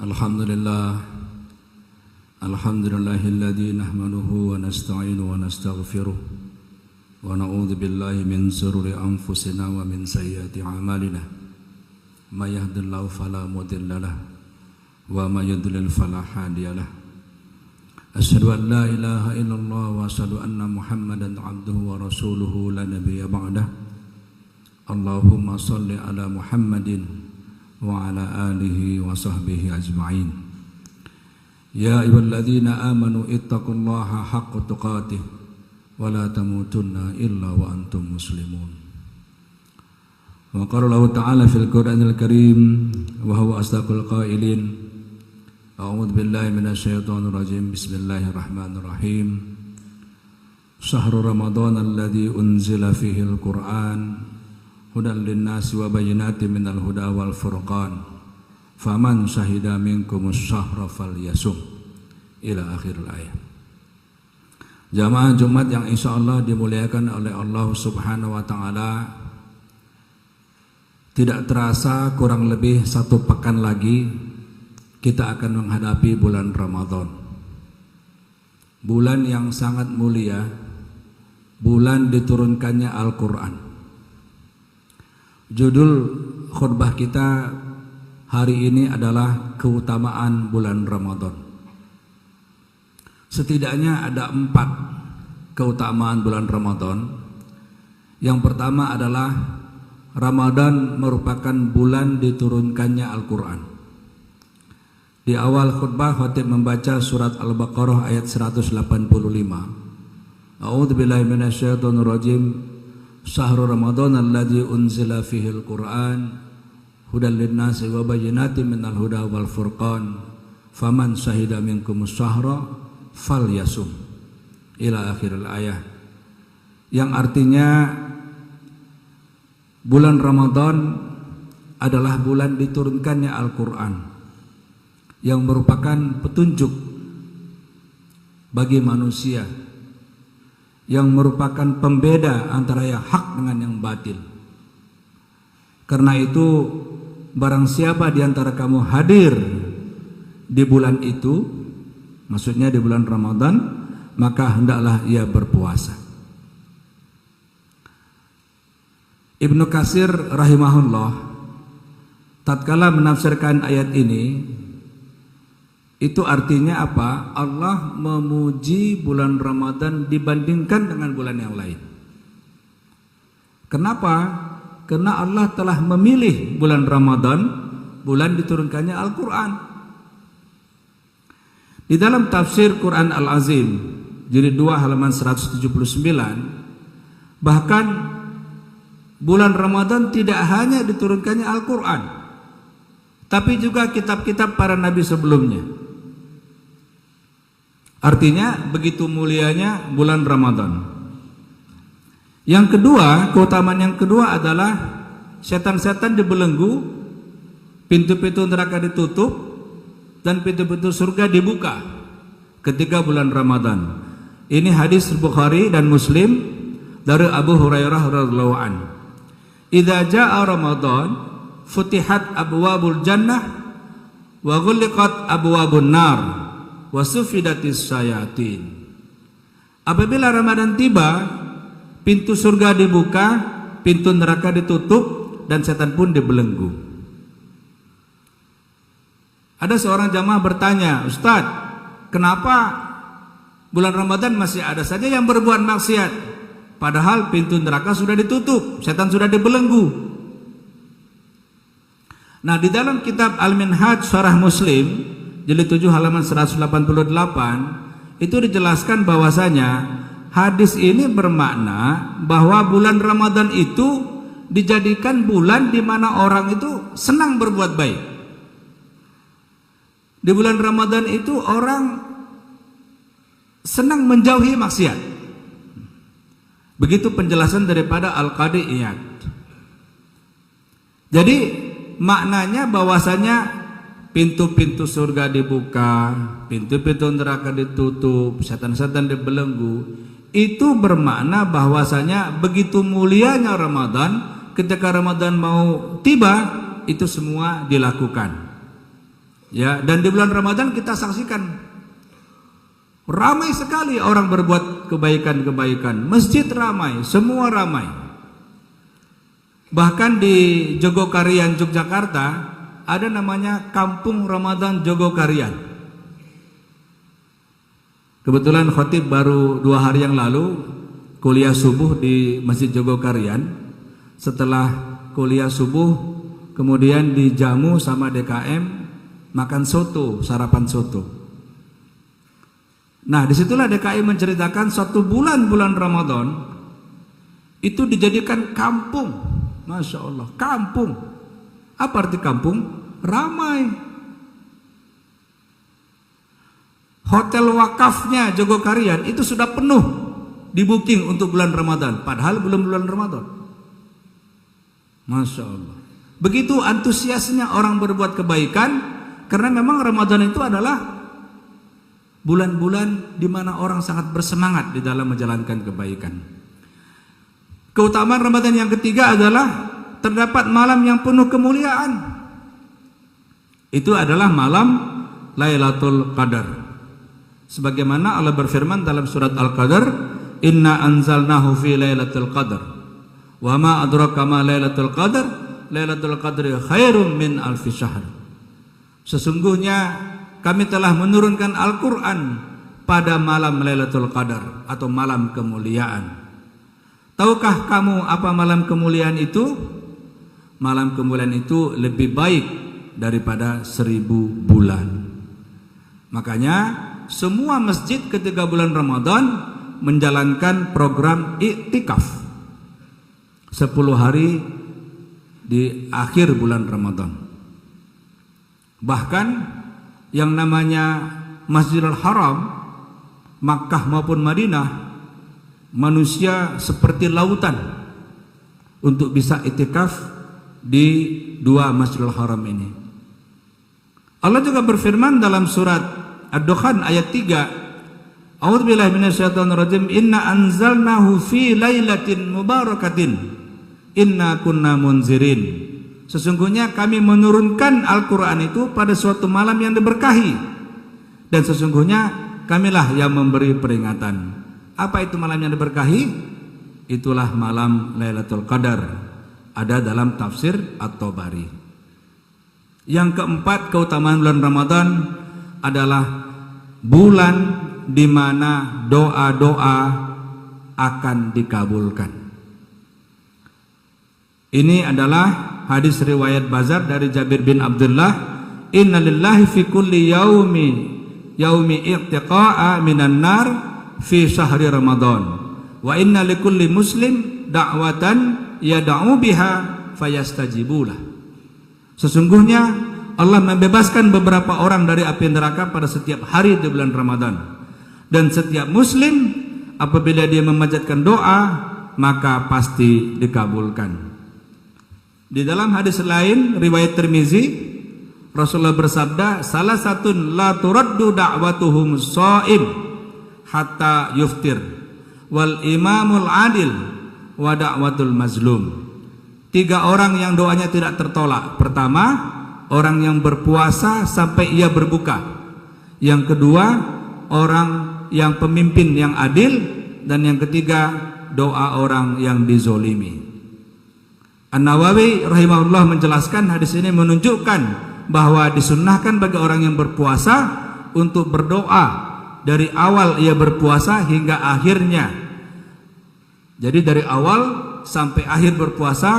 Alhamdulillah, alhamdulillahilladzi nahmaduhu wa nasta'inu wa nastaghfiruh wa na'udzu billahi min shururi anfusina wa min sayyiati a'malina. May yahdihillahu fala mudilla lahu wa may yudlil fala hadiya lahu. Asyhadu an la ilaha illallah wa asyhadu anna Muhammadan 'abduhu wa rasuluhu la nabiyya ba'dah. Allahumma shalli ala Muhammadin wa ala alihi wa sahbihi ajma'in. Ya ayyuhalladzina amanu ittaqullaha haqqa tuqatih wa la tamutunna illa wa antum muslimun. Wa qala Allah ta'ala fil Qur'anil Karim wa huwa asdaqul qailin. A'udzu billahi minasyaitonir rajim. Bismillahirrahmanirrahim. Syahrul Ramadan alladzi unzila fihil Qur'an hudan linnasi wa bayyinatin minal huda wal furqan faman syahida minkumus syahra falyasum ila akhiril ayat. Jamaah Jumat yang insyaallah dimuliakan oleh Allah Subhanahu wa taala, tidak terasa kurang lebih 1 pekan lagi kita akan menghadapi bulan Ramadan. Bulan yang sangat mulia, bulan diturunkannya Al-Qur'an. Judul khutbah kita hari ini adalah keutamaan bulan Ramadan. Setidaknya ada 4 keutamaan bulan Ramadan. Yang pertama adalah Ramadan merupakan bulan diturunkannya Al-Quran. Di awal khutbah khatib membaca surat Al-Baqarah ayat 185. A'udzubillahi minasyaitonir rajim. Syahrul Ramadan alladzi unzila fihil Qur'an hudan linnasi wa bayyinatin minal huda wal furqan faman syahida minkumus syahra falyasum ila akhiril ayat. Yang artinya bulan Ramadan adalah bulan diturunkannya Al-Quran yang merupakan petunjuk bagi manusia, yang merupakan pembeda antara yang hak dengan yang batil. Karena itu barang siapa di antara kamu hadir di bulan itu, maksudnya di bulan Ramadan, maka hendaklah ia berpuasa. Ibnu Katsir rahimahullah tatkala menafsirkan ayat ini, itu artinya apa? Allah memuji bulan Ramadan dibandingkan dengan bulan yang lain. Kenapa? Karena Allah telah memilih bulan Ramadan, bulan diturunkannya Al-Quran. Di dalam tafsir Quran Al-Azim jilid 2 halaman 179, bahkan bulan Ramadan tidak hanya diturunkannya Al-Quran, tapi juga kitab-kitab para nabi sebelumnya. Artinya begitu mulianya bulan Ramadan. Yang kedua, keutamaan yang kedua adalah setan-setan dibelenggu, pintu-pintu neraka ditutup, dan pintu-pintu surga dibuka ketika bulan Ramadan. Ini hadis Bukhari dan Muslim dari Abu Hurairah radhiyallahu anhu. Idza jaa Ramadan futihat abwabul jannah wa ghulliqat abwabun nar wa sufidatis syayatin. Apabila Ramadan tiba, pintu surga dibuka, pintu neraka ditutup, dan setan pun dibelenggu. Ada seorang jamaah bertanya, Ustaz, kenapa bulan Ramadan masih ada saja yang berbuat maksiat, padahal pintu neraka sudah ditutup, setan sudah dibelenggu? Nah, di dalam kitab Al-Minhaj Syarah Muslim jilid 7 halaman 188 itu dijelaskan bahwasanya hadis ini bermakna bahwa bulan Ramadan itu dijadikan bulan di mana orang itu senang berbuat baik. Di bulan Ramadan itu orang senang menjauhi maksiat. Begitu penjelasan daripada Al-Qadi Iyad. Jadi maknanya bahwasanya pintu-pintu surga dibuka, pintu-pintu neraka ditutup, setan-setan dibelenggu. Itu bermakna bahwasanya begitu mulianya Ramadan, ketika Ramadan mau tiba, itu semua dilakukan. Ya, dan di bulan Ramadan kita saksikan ramai sekali orang berbuat kebaikan-kebaikan. Masjid ramai, semua ramai. Bahkan di Jogokarian Yogyakarta ada namanya Kampung Ramadan Jogokarian. Kebetulan khotib baru 2 hari yang lalu kuliah subuh di Masjid Jogokarian. Setelah kuliah subuh kemudian dijamu sama DKM makan soto, sarapan soto. Nah, disitulah DKI menceritakan suatu bulan Ramadan itu dijadikan kampung. Masya Allah, kampung. Apa arti kampung? Ramai. Hotel wakafnya Jogokarian itu sudah penuh di booking untuk bulan Ramadan, padahal belum bulan Ramadan. Masya Allah. Begitu antusiasnya orang berbuat kebaikan. Karena memang Ramadan itu adalah bulan-bulan di mana orang sangat bersemangat di dalam menjalankan kebaikan. Keutamaan Ramadan yang ketiga adalah terdapat malam yang penuh kemuliaan. Itu adalah malam Lailatul Qadar. Sebagaimana Allah berfirman dalam surat Al-Qadar, "Inna anzalnahu fi Lailatul Qadar. Wa ma adraka ma Lailatul Qadar? Lailatul Qadri khairum min alfi syahr." Sesungguhnya kami telah menurunkan Al-Quran pada malam Lailatul Qadar atau malam kemuliaan. Tahukah kamu apa malam kemuliaan itu? Malam kemuliaan itu lebih baik daripada 1000 bulan. Makanya semua masjid ketika bulan Ramadan menjalankan program iktikaf 10 hari di akhir bulan Ramadan. Bahkan yang namanya Masjidil Haram, Makkah maupun Madinah, manusia seperti lautan untuk bisa iktikaf di 2 Masjidil Haram ini. Allah juga berfirman dalam surat Ad-Dukhan ayat 3, A'udzubillahi minasyaitonirrajim, "Inna anzalnahu fi lailatin mubarakatin, inna kunna munzirin." Sesungguhnya kami menurunkan Al-Quran itu pada suatu malam yang diberkahi, dan sesungguhnya kamilah yang memberi peringatan. Apa itu malam yang diberkahi? Itulah malam Lailatul Qadar. Ada dalam tafsir At-Tabari. Yang keempat, keutamaan bulan Ramadan adalah bulan di mana doa-doa akan dikabulkan. Ini adalah hadis riwayat Bazar dari Jabir bin Abdullah, "Inna lillahi fi kulli yaumi iqtiqa'a minan nar fi syahri Ramadan, wa inna likulli muslim da'watan yad'u biha fayastajibulah." Sesungguhnya Allah membebaskan beberapa orang dari api neraka pada setiap hari di bulan Ramadan, dan setiap muslim apabila dia memanjatkan doa maka pasti dikabulkan. Di dalam hadis lain riwayat Tirmizi, Rasulullah bersabda, "Salah satun la turaddu da'watuhum shaim hatta yuftir, wal imamul adil wa da'watul mazlum." 3 orang yang doanya tidak tertolak. Pertama, orang yang berpuasa sampai ia berbuka. Yang kedua, orang yang pemimpin yang adil, dan yang ketiga, doa orang yang dizolimi. An-Nawawi rahimahullah menjelaskan hadis ini menunjukkan bahwa disunnahkan bagi orang yang berpuasa untuk berdoa dari awal ia berpuasa hingga akhirnya. Jadi dari awal sampai akhir berpuasa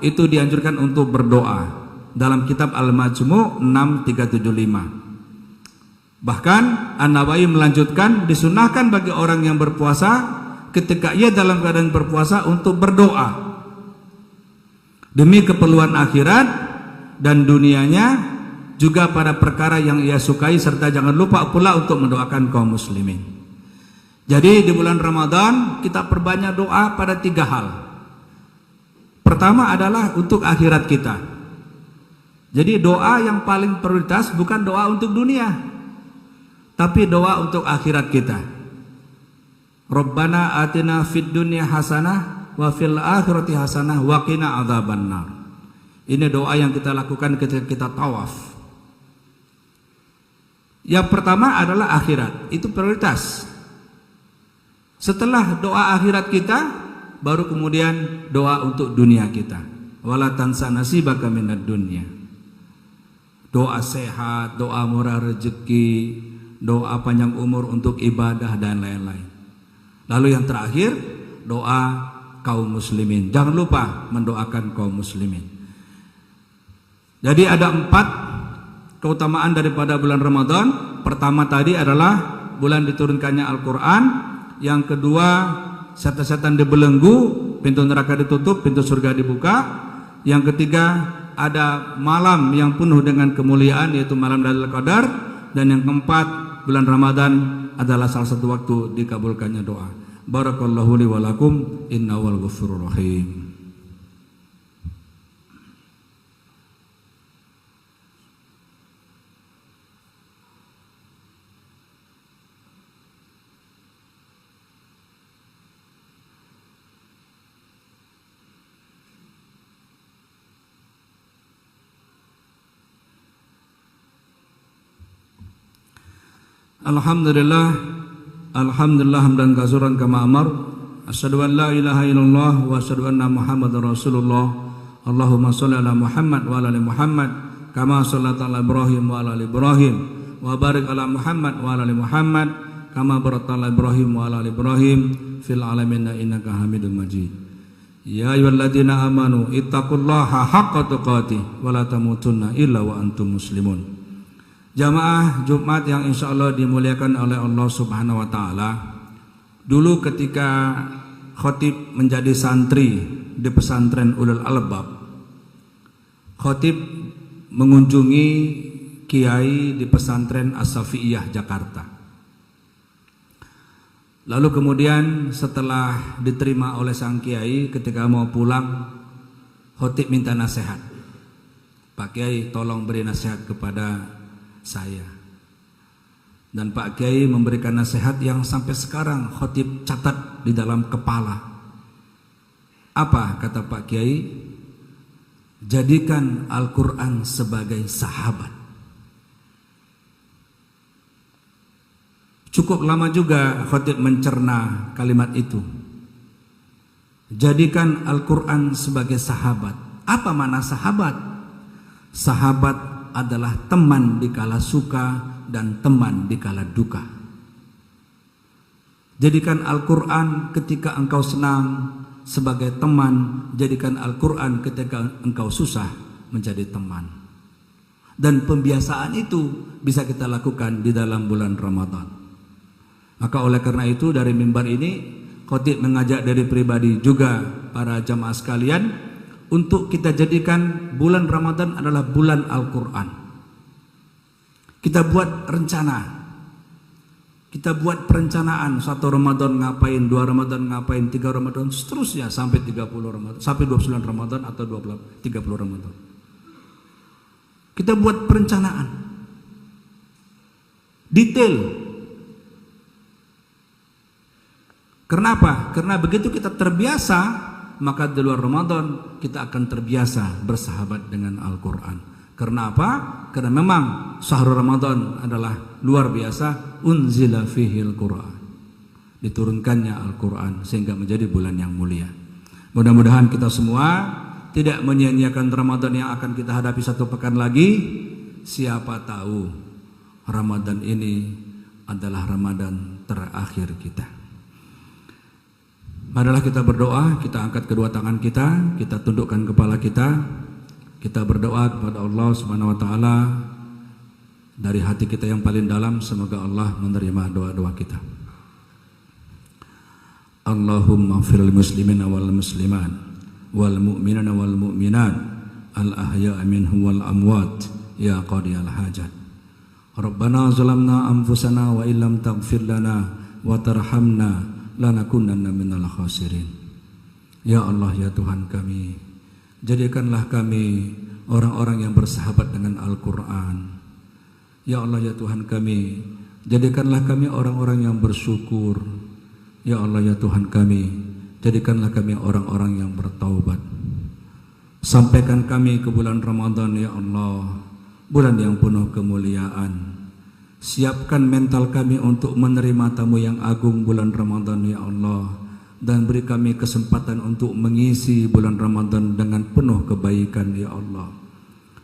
itu dianjurkan untuk berdoa. Dalam kitab Al-Majmu' 6375. Bahkan An-Nawawi melanjutkan disunnahkan bagi orang yang berpuasa ketika ia dalam keadaan berpuasa untuk berdoa demi keperluan akhirat dan dunianya, juga pada perkara yang ia sukai, serta jangan lupa pula untuk mendoakan kaum muslimin. Jadi di bulan Ramadan kita perbanyak doa pada 3 hal. Pertama adalah untuk akhirat kita. Jadi doa yang paling prioritas bukan doa untuk dunia, tapi doa untuk akhirat kita. Rabbana atina fid dunya hasanah wa fil akhirati hasanah wa qina adzabannar. Ini doa yang kita lakukan ketika kita tawaf. Yang pertama adalah akhirat, itu prioritas. Setelah doa akhirat kita, baru kemudian doa untuk dunia kita. Wala tansa nasibaka minad dunya. Doa sehat, doa murah rezeki, doa panjang umur untuk ibadah dan lain-lain. Lalu yang terakhir, doa kaum muslimin. Jangan lupa mendoakan kaum muslimin. Jadi ada 4 keutamaan daripada bulan Ramadan. Pertama tadi adalah bulan diturunkannya Al-Quran. Yang kedua, setan-setan dibelenggu, pintu neraka ditutup, pintu surga dibuka. Yang ketiga, ada malam yang penuh dengan kemuliaan, yaitu malam Lailatul Qadar. Dan yang keempat, bulan Ramadan adalah salah satu waktu dikabulkannya doa. Barakallahu li wa lakum, innawal ghafurur rahim. Alhamdulillah, alhamdulillah hamdan katsiran kama amar. Asyhadu an la ilaha illallah wa asyhadu anna Muhammadar Rasulullah. Allahumma shalli ala Muhammad wa ala ali Muhammad kama shallaita ala Ibrahim wa ala ali Ibrahim wa barik ala Muhammad wa ala ali Muhammad kama barakta ala Ibrahim wa ala ali Ibrahim fil alamin innaka Hamidum Majid. Ya ayyuhalladzina amanu ittaqullaha haqqa tuqatih wa la tamutunna illa wa antum muslimun. Jamaah Jumat yang insya Allah dimuliakan oleh Allah Subhanahu wa Ta'ala. Dulu ketika khotib menjadi santri di pesantren Ulul Albab, khotib mengunjungi kiai di pesantren As-Safiyah Jakarta. Lalu kemudian setelah diterima oleh sang kiai, ketika mau pulang, khotib minta nasihat. Pak Kiai, tolong beri nasihat kepada saya. Dan Pak Kiai memberikan nasihat yang sampai sekarang khotib catat di dalam kepala. Apa kata Pak Kiai? Jadikan Al-Quran sebagai sahabat. Cukup lama juga khotib mencerna kalimat itu. Jadikan Al-Quran sebagai sahabat. Apa makna sahabat? Sahabat adalah teman dikala suka dan teman dikala duka. Jadikan Al-Quran ketika engkau senang sebagai teman, jadikan Al-Quran ketika engkau susah menjadi teman. Dan pembiasaan itu bisa kita lakukan di dalam bulan Ramadan. Maka oleh karena itu dari mimbar ini khotib mengajak dari pribadi juga para jamaah sekalian untuk kita jadikan bulan Ramadan adalah bulan Al-Quran. Kita buat rencana. Kita buat perencanaan. 1 Ramadan ngapain, 2 Ramadan ngapain, 3 Ramadan, seterusnya sampai 30 Ramadan, sampai 29 Ramadan atau 30 Ramadan. Kita buat perencanaan. Detail. Kenapa? Karena begitu kita terbiasa, maka di luar Ramadan kita akan terbiasa bersahabat dengan Al-Quran. Karena apa? Karena memang syahrul Ramadan adalah luar biasa. Unzila fihil Quran, diturunkannya Al-Quran sehingga menjadi bulan yang mulia. Mudah-mudahan kita semua tidak menyia-nyiakan Ramadan yang akan kita hadapi 1 pekan lagi. Siapa tahu Ramadan ini adalah Ramadan terakhir kita. Marilah kita berdoa, kita angkat kedua tangan kita tundukkan kepala kita berdoa kepada Allah Subhanahu wa Ta'ala dari hati kita yang paling dalam. Semoga Allah menerima doa-doa kita. Allahumma firil muslimina wal musliman wal mu'minina wal mu'minat al ahya'a minhum wal amwat ya qadiyal hajat. Rabbana zalamna anfusana wa illam taghfir lana wa tarhamna lanakunanna minal khasirin. Ya Allah, ya Tuhan kami, jadikanlah kami orang-orang yang bersahabat dengan Al-Quran. Ya Allah, ya Tuhan kami, jadikanlah kami orang-orang yang bersyukur. Ya Allah, ya Tuhan kami, jadikanlah kami orang-orang yang bertaubat. Sampaikan kami ke bulan Ramadan, ya Allah, bulan yang penuh kemuliaan. Siapkan mental kami untuk menerima tamu yang agung bulan Ramadan ya Allah, dan beri kami kesempatan untuk mengisi bulan Ramadan dengan penuh kebaikan ya Allah.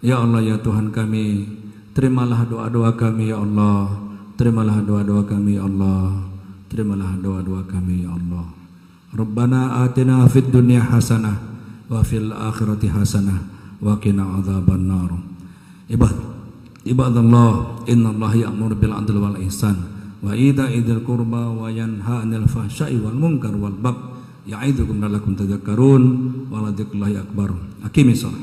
Ya Allah ya Tuhan kami, terimalah doa-doa kami ya Allah. Terimalah doa-doa kami ya Allah. Terimalah doa-doa kami ya Allah. Rabbana atina fid dunya hasanah wa fil akhirati hasanah wa qina adzabannar. Ibadallah, innallaha ya'muru bil 'adli wal ihsan wa ita'i dzil qurba wa yanha 'anil fahsya'i wal munkar wal baghi ya'idukum la'allakum tadhakkarun wa la dzikrullahi akbar. Aqimis shalah.